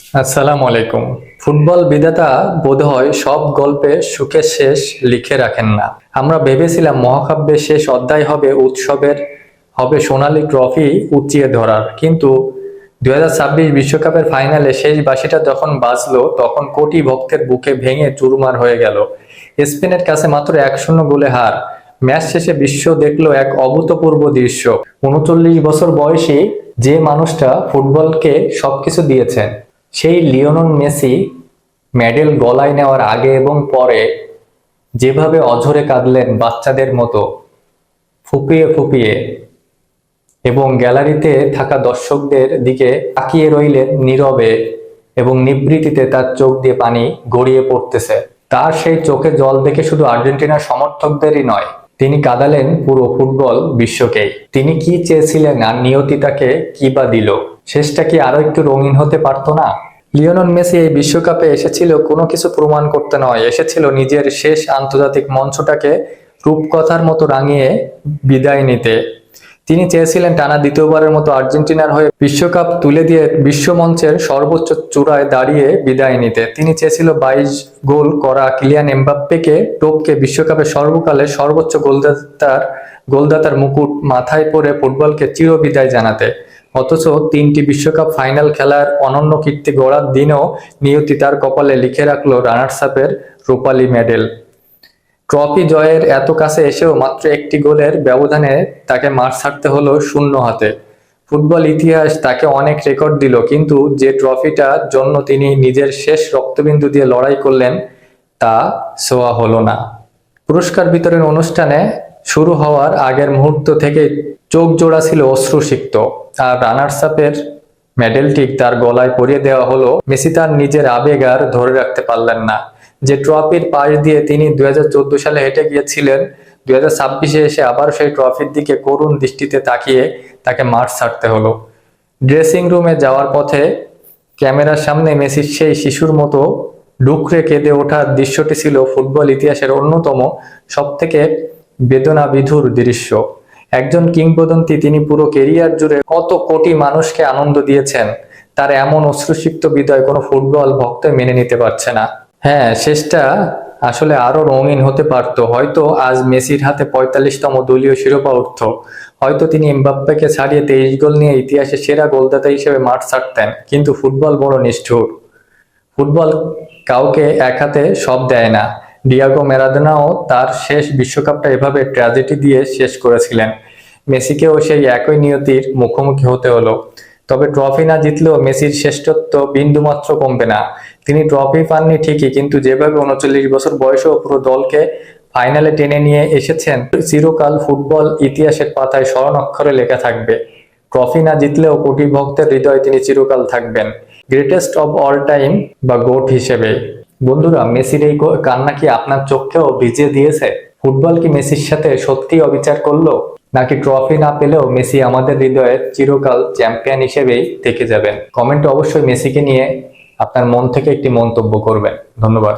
আসসালামু আলাইকুম। ফুটবল বিধাতা বোধহয় সব গল্পে সুখের শেষ লিখে রাখেন না। আমরা ভেবেছিলাম মহাকাব্যের শেষ অধ্যায় হবে উৎসবের, হবে সোনালী ট্রফি উঁচিয়ে ধরার, কিন্তু 2026 বিশ্বকাপের ফাইনালে শেষ বাঁশিটা যখন বাজলো তখন কোটি ভক্তের বুকে ভেঙে চুরমার হয়ে গেল। স্পেনের কাছে মাত্র 1-0 গোলে হার। ম্যাচ শেষে বিশ্ব দেখলো এক অভূতপূর্ব দৃশ্য। 39 বছর বয়সী যে মানুষটা ফুটবলকে সবকিছু দিয়েছেন, সেই লিওনেল মেসি মেডেল গলায় নেওয়ার আগে এবং পরে যেভাবে অঝরে কাঁদলেন বাচ্চাদের মতো, ফুপিয়ে ফুপিয়ে, এবং গ্যালারিতে থাকা দর্শকদের দিকে তাকিয়ে রইলেন নীরবে এবং নিভৃতিতে তার চোখ দিয়ে পানি গড়িয়ে পড়তেছে। তার সেই চোখে জল দেখে শুধু আর্জেন্টিনার সমর্থকদেরই নয়, তিনি কাঁদালেন পুরো ফুটবল বিশ্বকেই। তিনি কি চেয়েছিলেন আর নিয়তি তাকে কি বা দিল? শেষটা কি আরো একটু রঙিন হতে পারতো না? লিওনেল মেসি এই বিশ্বকাপে এসেছিল কোনো কিছু প্রমাণ করতে নয়, এসেছিল নিজের শেষ আন্তর্জাতিক মঞ্চটাকে রূপকথার মতো রাঙিয়ে বিদায় নিতে। তিনি চেয়েছিলেন টানা দ্বিতীয়বারের মতো আর্জেন্টিনার হয়ে বিশ্বকাপ তুলে দিয়ে বিশ্বমঞ্চের সর্বোচ্চ চূড়ায় দাঁড়িয়ে বিদায় নিতে। তিনি চেয়েছিল 22 গোল করা কিলিয়ান এমবাপ্পেকে টপকে বিশ্বকাপের সর্বকালের সর্বোচ্চ গোলদাতার মুকুট মাথায় পরে ফুটবলকে চিরবিদায় জানাতে। অথচ 3টি বিশ্বকাপ ফাইনাল খেলার অনন্য কীর্তি গড়ার দিনও নিয়তি তার কপালে লিখে রাখলো রানার্স আপের রূপালী মেডেল। ট্রফি জয়ের এত কাছে এসেও মাত্র একটি গোলের ব্যবধানে তাকে মাঠ ছাড়তে হলো শূন্য হাতে। ফুটবল ইতিহাস তাকে অনেক রেকর্ড দিল, কিন্তু যে ট্রফিটার জন্য তিনি নিজের শেষ রক্তবিন্দু দিয়ে লড়াই করলেন তা ছোঁয়া হলো না। পুরস্কার বিতরণ অনুষ্ঠানে শুরু হওয়ার আগের মুহূর্ত থেকে চোখ জোড়া ছিল অশ্রুসিক্ত, আর রানার্স আপের মেডেলটি তার গলায় পরিয়ে দেওয়া হলো। মেসি তার নিজের আবেগ আর ধরে রাখতে পারলেন না। যে ট্রফির পাশ দিয়ে তিনি 2014 সালে হেঁটে গিয়েছিলেন, 2026-এ এসে আবার সেই ট্রফির দিকে করুণ দৃষ্টিতে তাকিয়ে তাকে মাঠ ছাড়তে হলো। ড্রেসিং রুমে যাওয়ার পথে ক্যামেরার সামনে মেসির সেই শিশুর মতো ডুকরে কেঁদে ওঠার দৃশ্যটি ছিল ফুটবল ইতিহাসের অন্যতম সবথেকে বেদনাবিধুর দৃশ্য। একজন কিংবদন্তি, তিনি পুরো কেরিয়ার জুড়ে কত কোটি মানুষকে আনন্দ দিয়েছেন, তার এমন অশ্রুসিক্ত বিদায় কোনো ফুটবল ভক্ত মেনে নিতে পারছে না। হ্যাঁ, শেষটা আসলে আরো রঙিন হতে পারত। হয়তো আজ মেসির হাতে 45তম দলীয় শিরোপা উঠত, হয়তো তিনি এমবাপ্পেকে ছাড়িয়ে 23 গোল নিয়ে ইতিহাসে সেরা গোলদাতা হিসেবে মাঠ ছাড়তেন। কিন্তু ফুটবল বড় নিষ্ঠুর। ফুটবল কাউকে এক হাতে সব দেয় না। ডিয়াগো ম্যারাডোনাও তার শেষ বিশ্বকাপটা এভাবে ট্র্যাজেডি দিয়ে শেষ করেছিলেন। মেসিকেও সেই একই নিয়তির মুখোমুখি হতে হলো। তবে ট্রফি না জিতলেও মেসির শ্রেষ্ঠত্ব বিন্দুমাত্র কমবে না। তিনি ট্রফি পাননি ঠিকই, কিন্তু যেভাবে 39 বছর বয়সেও পুরো দলকে ফাইনালে টেনে নিয়ে এসেছেন, চিরকাল ফুটবল ইতিহাসের পাতায় স্মরণ অক্ষরে লেখা থাকবে। ট্রফি না জিতলেও কোটি ভক্তের হৃদয়ে তিনি চিরকাল থাকবেন, গ্রেটেস্ট অব অল টাইম বা গোট হিসেবে। বন্ধুরা, মেসির এই কান্না কি আপনার চোখকেও ভিজিয়ে দিয়েছে? ফুটবল কি মেসির সাথে সত্যি অবিচার করলো, নাকি ট্রফি না পেলেও মেসি আমাদের হৃদয়ে চিরকাল চ্যাম্পিয়ন হিসেবেই থেকে যাবেন? কমেন্টে অবশ্যই মেসিকে নিয়ে আপনার মন থেকে একটি মন্তব্য করবেন। ধন্যবাদ।